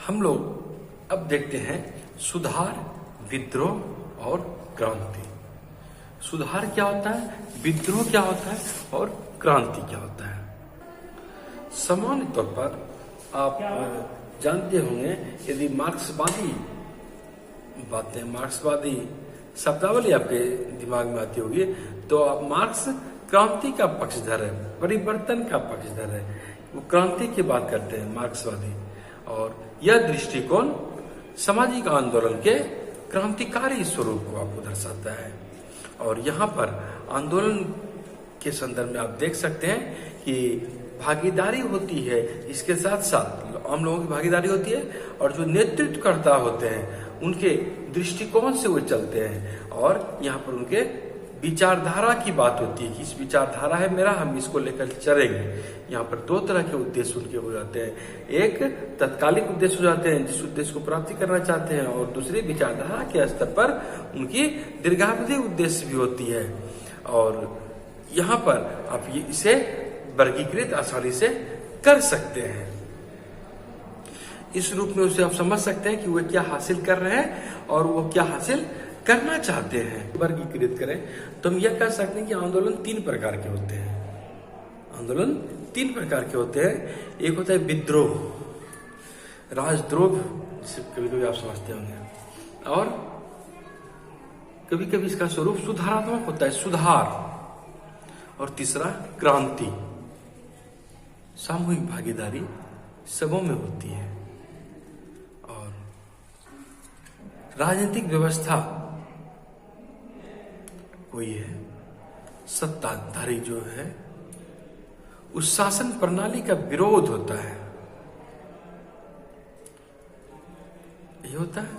हम लोग अब देखते हैं सुधार, विद्रोह और क्रांति। सुधार क्या होता है, विद्रोह क्या होता है और क्रांति क्या होता है। सामान्य तौर पर आप जानते होंगे, यदि मार्क्सवादी मार्क्सवादी शब्दावली आपके दिमाग में आती होगी तो आप मार्क्स क्रांति का पक्षधर है, परिवर्तन का पक्षधर है, वो क्रांति की बात करते हैं मार्क्सवादी। और यह दृष्टिकोण सामाजिक आंदोलन के क्रांतिकारी स्वरूप को आपको दर्शाता है। और यहाँ पर आंदोलन के संदर्भ में आप देख सकते हैं कि भागीदारी होती है, इसके साथ साथ आम लोगों की भागीदारी होती है और जो नेतृत्वकर्ता होते हैं उनके दृष्टिकोण से वो चलते हैं। और यहाँ पर उनके विचारधारा की बात होती है कि इस विचारधारा है मेरा, हम इसको लेकर चलेंगे। यहाँ पर दो तरह के उद्देश्य उनके हो जाते हैं, एक तत्कालिक उद्देश्य हो जाते हैं जिस उद्देश्य को प्राप्ति करना चाहते हैं, और दूसरी विचारधारा के स्तर पर उनकी दीर्घावधि उद्देश्य भी होती है। और यहाँ पर आप इसे वर्गीकृत आसानी से कर सकते हैं। इस रूप में उसे आप समझ सकते हैं कि वे क्या हासिल कर रहे हैं और वो क्या हासिल करना चाहते हैं। वर्गीकृत करें तो हम यह कह सकते हैं कि आंदोलन तीन प्रकार के होते हैं। आंदोलन तीन प्रकार के होते हैं। एक होता है विद्रोह, राजद्रोह, जिसे कभी कभी आप समझते होंगे, और कभी कभी इसका स्वरूप सुधारात्मक होता है, सुधार। और तीसरा क्रांति, सामूहिक भागीदारी सबों में होती है। और राजनीतिक व्यवस्था कोई है, सत्ताधारी जो है उस शासन प्रणाली का विरोध होता है, ये होता है।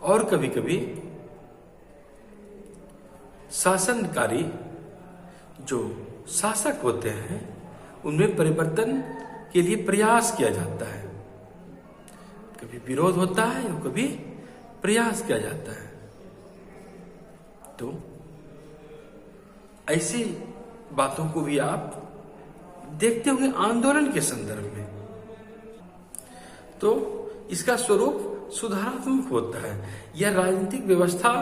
और कभी कभी शासनकारी जो शासक होते हैं उनमें परिवर्तन के लिए प्रयास किया जाता है। कभी विरोध होता है और कभी प्रयास किया जाता है। तो ऐसी बातों को भी आप देखते होंगे आंदोलन के संदर्भ में। तो इसका स्वरूप सुधारात्मक होता है। यह राजनीतिक व्यवस्था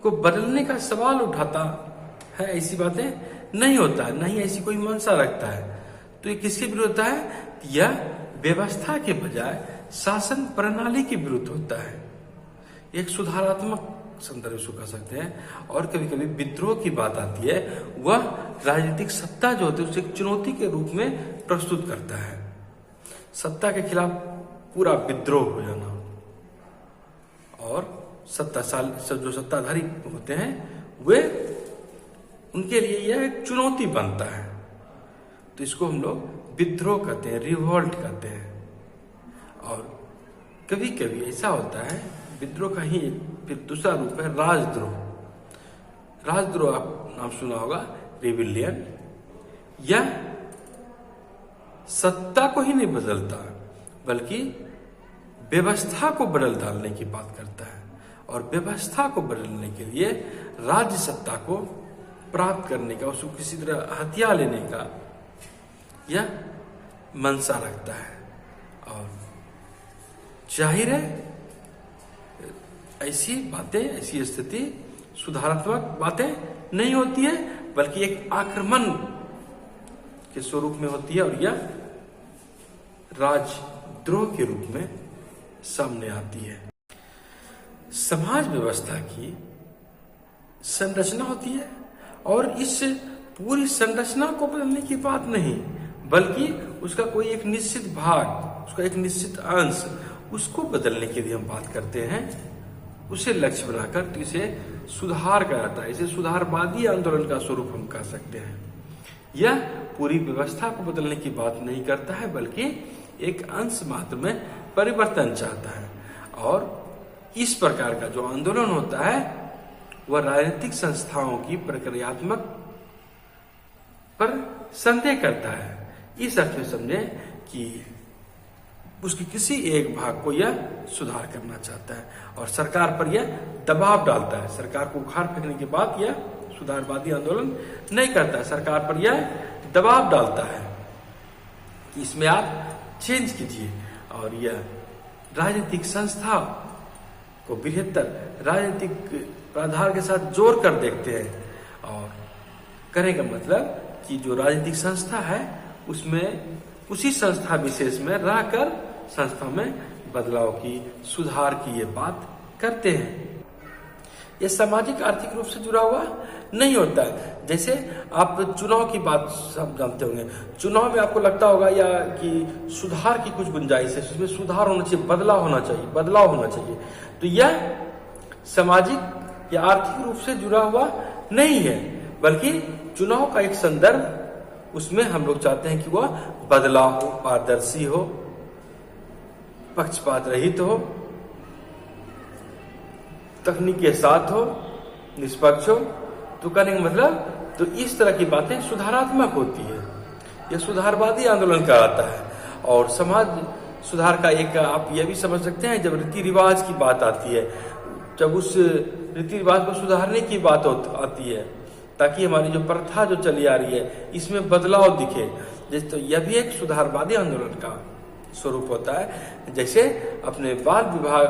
को बदलने का सवाल उठाता है, ऐसी बातें नहीं होता है, नहीं ऐसी कोई मंशा रखता है। तो ये किसके विरुद्ध होता है, यह व्यवस्था के बजाय शासन प्रणाली के विरुद्ध होता है। एक सुधारात्मक संदर्भ से कह सकते हैं। और कभी कभी विद्रोह की बात आती है, वह राजनीतिक सत्ता जो होती है उसे एक चुनौती के रूप में प्रस्तुत करता है। सत्ता के खिलाफ पूरा विद्रोह हो जाना, और जो सत्ताधारी होते हैं वे, उनके लिए यह एक चुनौती बनता है। तो इसको हम लोग विद्रोह कहते हैं, रिवोल्ट कहते हैं। और कभी कभी ऐसा होता है, विद्रोह का ही फिर दूसरा रूप है राजद्रोह। राजद्रोह आप नाम सुना होगा, रिविलियन। यह सत्ता को ही नहीं बदलता बल्कि व्यवस्था को बदल डालने की बात करता है। और व्यवस्था को बदलने के लिए राज्य सत्ता को प्राप्त करने का, उसको किसी तरह हथिया लेने का यह मंशा रखता है। और जाहिर है ऐसी बातें, ऐसी स्थिति सुधारात्मक बातें नहीं होती है बल्कि एक आक्रमण के स्वरूप में होती है, और यह राजद्रोह के रूप में सामने आती है। समाज व्यवस्था की संरचना होती है, और इस पूरी संरचना को बदलने की बात नहीं बल्कि उसका कोई एक निश्चित भाग, उसका एक निश्चित अंश, उसको बदलने की यदि हम बात करते हैं, उसे लक्ष्य बनाकर, तो इसे सुधार कहा जाता है। इसे सुधारवादी आंदोलन का स्वरूप हम कह सकते हैं। यह पूरी व्यवस्था को बदलने की बात नहीं करता है बल्कि एक अंश मात्र में परिवर्तन चाहता है। और इस प्रकार का जो आंदोलन होता है वह राजनीतिक संस्थाओं की प्रक्रियात्मक पर संदेह करता है। इस अर्थ में समझे कि उसकी किसी एक भाग को यह सुधार करना चाहता है और सरकार पर यह दबाव डालता है। सरकार को उखाड़ फेंकने के बाद यह सुधारवादी आंदोलन नहीं करता है, सरकार पर यह दबाव डालता है कि इसमें आप चेंज कीजिए। और यह राजनीतिक संस्था को बृहत्तर राजनीतिक आधार के साथ जोड़ कर देखते हैं। और कहने का मतलब कि जो राजनीतिक संस्था है उसमें उसी संस्था विशेष में रहकर संस्था में बदलाव की, सुधार की ये बात करते हैं। ये सामाजिक आर्थिक रूप से जुड़ा हुआ नहीं होता है। जैसे आप चुनाव की बात सब जानते होंगे, चुनाव में आपको लगता होगा या कि सुधार की कुछ गुंजाइश है, इसमें सुधार होना चाहिए, बदलाव होना चाहिए। तो यह सामाजिक या आर्थिक रूप से जुड़ा हुआ नहीं है, बल्कि चुनाव का एक संदर्भ, उसमें हम लोग चाहते हैं कि वह बदलाव हो, पारदर्शी हो, पक्षपात रहित हो, तकनीक के साथ हो, निष्पक्ष हो। तो कहने का मतलब, तो इस तरह की बातें सुधारात्मक होती है। यह सुधारवादी आंदोलन कहलाता है। और समाज सुधार का एक आप यह भी समझ सकते हैं, जब रीति रिवाज की बात आती है, जब उस रीति रिवाज को सुधारने की बात आती है, ताकि हमारी जो प्रथा जो चली आ रही है इसमें बदलाव दिखे, जैसे तो यह भी एक सुधारवादी आंदोलन का स्वरूप होता है। जैसे अपने बाल विवाह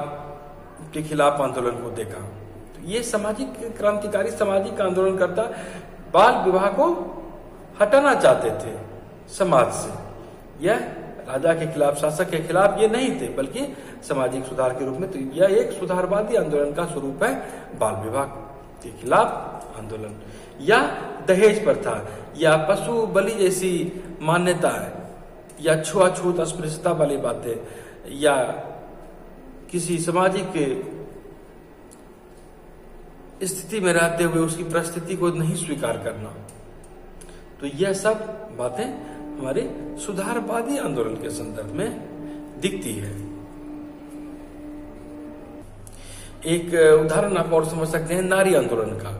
के खिलाफ आंदोलन को देखा, तो ये सामाजिक क्रांतिकारी सामाजिक आंदोलन करता बाल विवाह को हटाना चाहते थे समाज से। यह राजा के खिलाफ, शासक के खिलाफ ये नहीं थे, बल्कि सामाजिक सुधार के रूप में। तो यह एक सुधारवादी आंदोलन का स्वरूप है, बाल विवाह के खिलाफ आंदोलन, या दहेज प्रथा, या पशु बलि जैसी मान्यताएं, या छुआछूत अस्पृश्यता वाली बातें, या किसी सामाजिक स्थिति में रहते हुए उसकी परिस्थिति को नहीं स्वीकार करना। तो यह सब बातें हमारे सुधारवादी आंदोलन के संदर्भ में दिखती है। एक उदाहरण आप और समझ सकते हैं नारी आंदोलन का।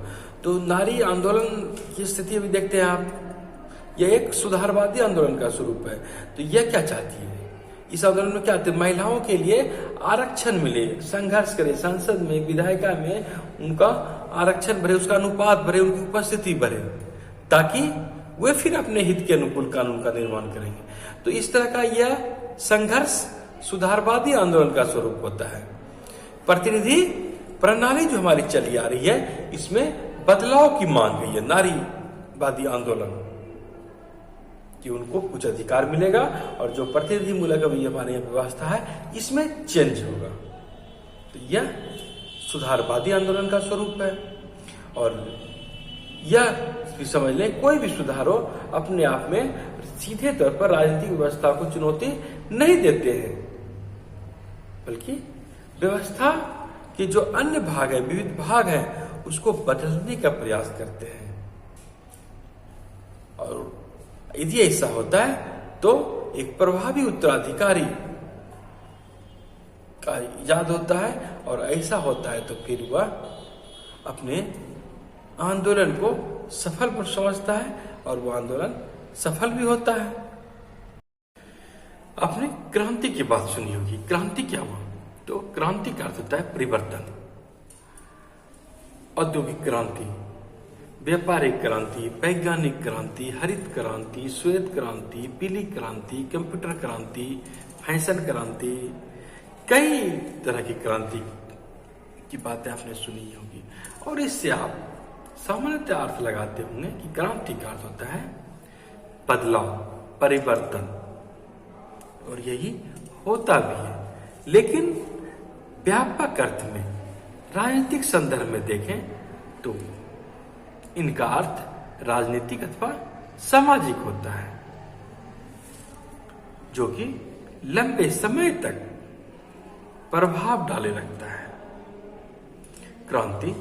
तो नारी आंदोलन की स्थिति अभी देखते हैं आप, यह एक सुधारवादी आंदोलन का स्वरूप है। तो यह क्या चाहती है, इस आंदोलन में क्या चाहती है, महिलाओं के लिए आरक्षण मिले, संघर्ष करे, संसद में, विधायिका में उनका आरक्षण बढ़े, उसका अनुपात बढ़े, उनकी उपस्थिति बढ़े, ताकि वे फिर अपने हित के अनुकूल कानून का निर्माण करेंगे। तो इस तरह का यह संघर्ष सुधारवादी आंदोलन का स्वरूप होता है। प्रतिनिधि प्रणाली जो हमारी चली आ रही है, इसमें बदलाव की मांग हुई है, नारीवादी आंदोलन, कि उनको कुछ अधिकार मिलेगा और जो प्रतिनिधि मूलक अभी हमारे यहाँ व्यवस्था है इसमें चेंज होगा। तो यह सुधारवादी आंदोलन का स्वरूप है। और यह भी समझ लें, कोई भी सुधार हो अपने आप में सीधे तौर पर राजनीतिक व्यवस्था को चुनौती नहीं देते हैं, बल्कि व्यवस्था के जो अन्य भाग है, विविध भाग है, उसको बदलने का प्रयास करते हैं। और यदि ऐसा होता है तो एक प्रभावी उत्तराधिकारी का इजाद होता है, और ऐसा होता है तो फिर वह अपने आंदोलन को सफल समझता है और वह आंदोलन सफल भी होता है। आपने क्रांति की बात सुनी होगी। क्रांति क्या हुआ? तो क्रांति का अर्थ होता है परिवर्तन। औद्योगिक क्रांति, व्यापारिक क्रांति, वैज्ञानिक क्रांति, हरित क्रांति, श्वेत क्रांति, पीली क्रांति, कंप्यूटर क्रांति, फैशन क्रांति, कई तरह की क्रांति की बातें आपने सुनी होगी। और इससे आप सामान्यतः अर्थ लगाते होंगे कि क्रांति का अर्थ होता है बदलाव, परिवर्तन, और यही होता भी है। लेकिन व्यापक अर्थ में, राजनीतिक संदर्भ में देखें तो इनका अर्थ राजनीतिक अथवा सामाजिक होता है, जो कि लंबे समय तक प्रभाव डाले रखता है। क्रांति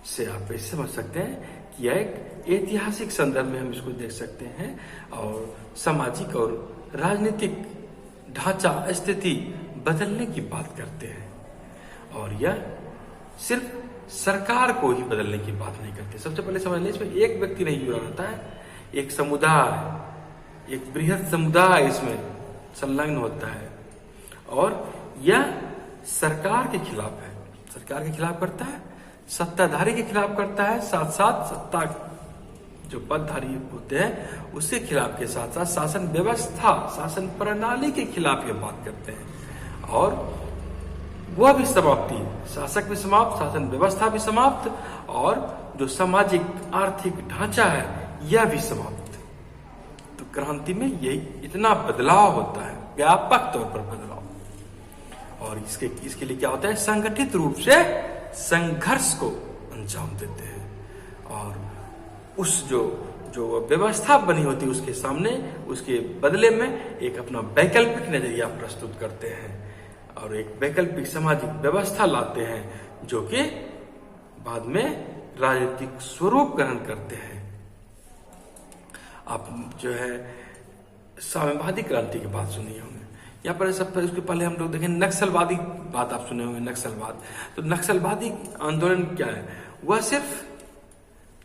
से आप ऐसे समझ सकते हैं कि यह एक ऐतिहासिक संदर्भ में हम इसको देख सकते हैं, और सामाजिक और राजनीतिक ढांचा, स्थिति बदलने की बात करते हैं। और यह सिर्फ सरकार को ही बदलने की बात नहीं करते। सबसे पहले समझ लें, इसमें एक व्यक्ति नहीं जुड़ा रहता है, एक समुदाय, एक बृहद समुदाय इसमें संलग्न होता है। और यह सरकार के खिलाफ है, सरकार के खिलाफ करता है, सत्ताधारी के खिलाफ करता है, साथ साथ सत्ता जो पदधारी होते हैं उसके खिलाफ के साथ साथ शासन व्यवस्था, शासन प्रणाली के खिलाफ ये बात करते हैं। और वह भी समाप्ति, शासक भी समाप्त, शासन व्यवस्था भी समाप्त, और जो सामाजिक आर्थिक ढांचा है यह भी समाप्त। तो क्रांति में यही इतना बदलाव होता है, व्यापक तौर पर बदलाव। और इसके लिए क्या होता है, संगठित रूप से संघर्ष को अंजाम देते हैं, और उस जो व्यवस्था बनी होती है उसके सामने, उसके बदले में एक अपना वैकल्पिक नजरिया प्रस्तुत करते हैं और एक वैकल्पिक सामाजिक व्यवस्था लाते हैं जो कि बाद में राजनीतिक स्वरूप ग्रहण करते हैं। आप जो है साम्यवादी क्रांति की बात सुनी होंगे, यहाँ पर सब उसके पहले हम लोग देखें नक्सलवादी बात आप सुने होंगे, नक्सलवाद। तो नक्सलवादी आंदोलन क्या है, वह सिर्फ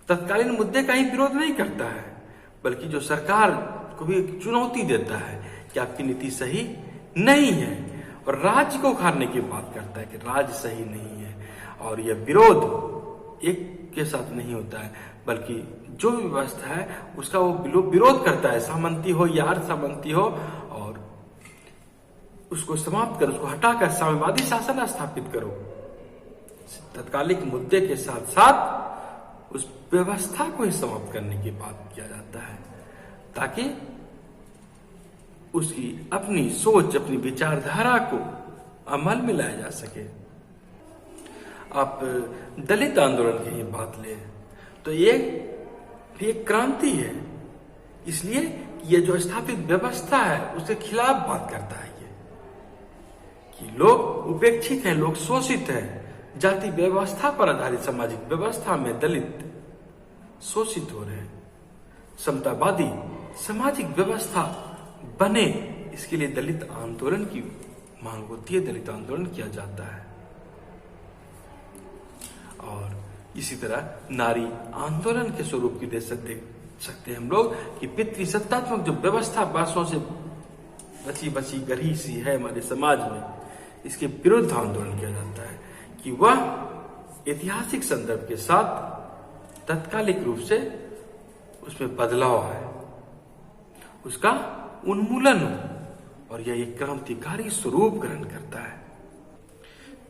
तत्कालीन मुद्दे का ही विरोध नहीं करता है, बल्कि जो सरकार को भी चुनौती देता है कि आपकी नीति सही नहीं है, और राज्य को उखाड़ने की बात करता है कि राज्य सही नहीं है। और यह विरोध एक के साथ नहीं होता है, बल्कि जो भी व्यवस्था है उसका वो विरोध करता है, सामंती हो या अर्ध सामंती हो, और उसको समाप्त करो, उसको हटाकर साम्यवादी शासन स्थापित करो। तत्कालिक मुद्दे के साथ साथ उस व्यवस्था को ही समाप्त करने की बात किया जाता है, ताकि उसकी अपनी सोच, अपनी विचारधारा को अमल में लाया जा सके। आप दलित आंदोलन की ही बात लें तो एक क्रांति है, इसलिए ये जो स्थापित व्यवस्था है उसके खिलाफ बात करता है ये, कि लोग उपेक्षित हैं, लोग शोषित हैं। जाति व्यवस्था पर आधारित सामाजिक व्यवस्था में दलित शोषित हो रहे हैं। समतावादी सामाजिक व्यवस्था बने, इसके लिए दलित आंदोलन की मांग होती है, दलित आंदोलन किया जाता है। और इसी तरह नारी आंदोलन के स्वरूप की देख सकते हैं हम लोग कि पितृसत्तात्मक जो व्यवस्था वर्षों से बची गढ़ी सी है हमारे समाज में, इसके विरुद्ध आंदोलन किया जाता है कि वह ऐतिहासिक संदर्भ के साथ तात्कालिक रूप से उसमें बदलाव है, उसका उन्मूलन हो, और यह एक क्रांतिकारी स्वरूप ग्रहण करता है।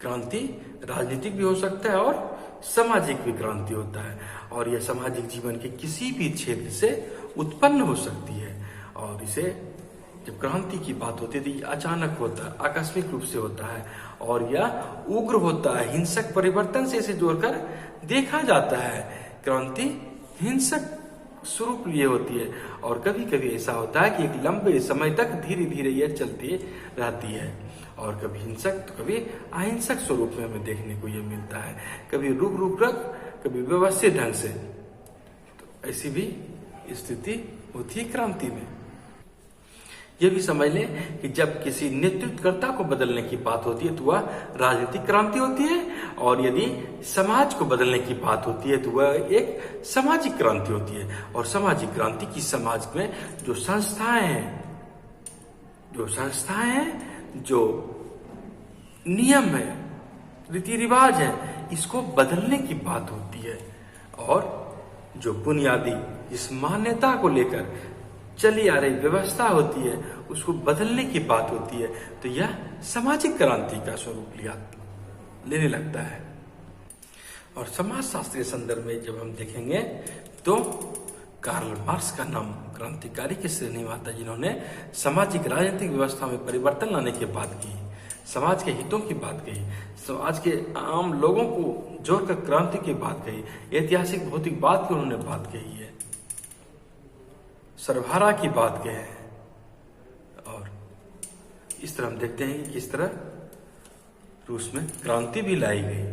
क्रांति राजनीतिक भी हो सकता है और सामाजिक भी क्रांति होता है, और यह सामाजिक जीवन के किसी भी क्षेत्र से उत्पन्न हो सकती है। और इसे जब क्रांति की बात होती है तो ये अचानक होता है, आकस्मिक रूप से होता है, और यह उग्र होता है, हिंसक परिवर्तन से इसे जोड़कर देखा जाता है। क्रांति हिंसक स्वरूप लिए होती है, और कभी कभी ऐसा होता है कि एक लंबे समय तक धीरे धीरे यह चलती रहती है, और कभी हिंसक तो कभी अहिंसक स्वरूप में हमें देखने को यह मिलता है, कभी रुक कभी व्यवस्थित ढंग से। तो ऐसी भी स्थिति होती है क्रांति में। यह भी समझ लें कि जब किसी नेतृत्वकर्ता को बदलने की बात होती है तो वह राजनीतिक क्रांति होती है, और यदि समाज को बदलने की बात होती है तो वह एक सामाजिक क्रांति होती है। और सामाजिक क्रांति की समाज में जो संस्थाएं हैं, जो नियम है, रीति रिवाज है, इसको बदलने की बात होती है, और जो बुनियादी इस मान्यता को लेकर चली आ रही व्यवस्था होती है उसको बदलने की बात होती है। तो यह सामाजिक क्रांति का स्वरूप लेने लगता है। और समाजशास्त्र के संदर्भ में जब हम देखेंगे तो कार्ल मार्क्स का नाम क्रांतिकारी की श्रेणी में आता है, जिन्होंने सामाजिक राजनीतिक व्यवस्था में परिवर्तन लाने की बात की, समाज के हितों की बात कही, समाज के आम लोगों को जोड़कर क्रांति की बात कही, ऐतिहासिक भौतिकवाद की उन्होंने बात कही है, सर्वहारा की बात कही है। और इस तरह हम देखते हैं कि इस तरह रूस में क्रांति भी लाई गई।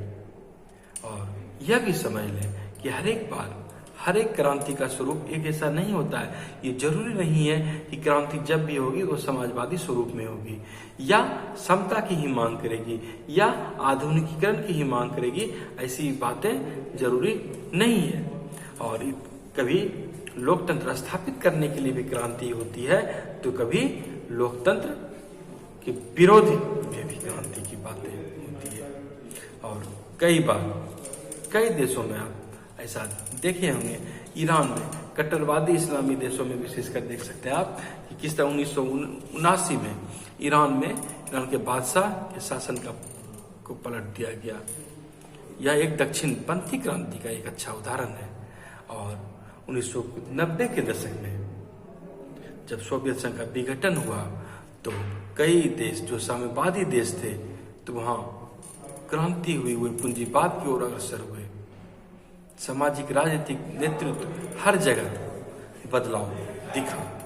और यह भी समझ लें कि हर एक क्रांति का स्वरूप एक ऐसा नहीं होता है। ये जरूरी नहीं है कि क्रांति जब भी होगी वो समाजवादी स्वरूप में होगी, या समता की ही मांग करेगी, या आधुनिकीकरण की ही मांग करेगी। ऐसी बातें जरूरी नहीं है। और कभी लोकतंत्र स्थापित करने के लिए भी क्रांति होती है, तो कभी लोकतंत्र के विरोधी में भी क्रांति की बातें होती है। और कई बार कई देशों में आप ऐसा देखे होंगे, ईरान में, कट्टरवादी इस्लामी देशों में विशेषकर देख सकते हैं आप कि किस तरह 1979 में ईरान में ईरान के बादशाह के शासन को पलट दिया गया। यह एक दक्षिणपंथी क्रांति का एक अच्छा उदाहरण है। और 1990 के दशक में जब सोवियत संघ का विघटन हुआ तो कई देश जो साम्यवादी देश थे तो वहां क्रांति हुई, वे पूंजीवाद की ओर अग्रसर हुए। सामाजिक राजनीतिक नेतृत्व हर जगह बदलाव दिखा।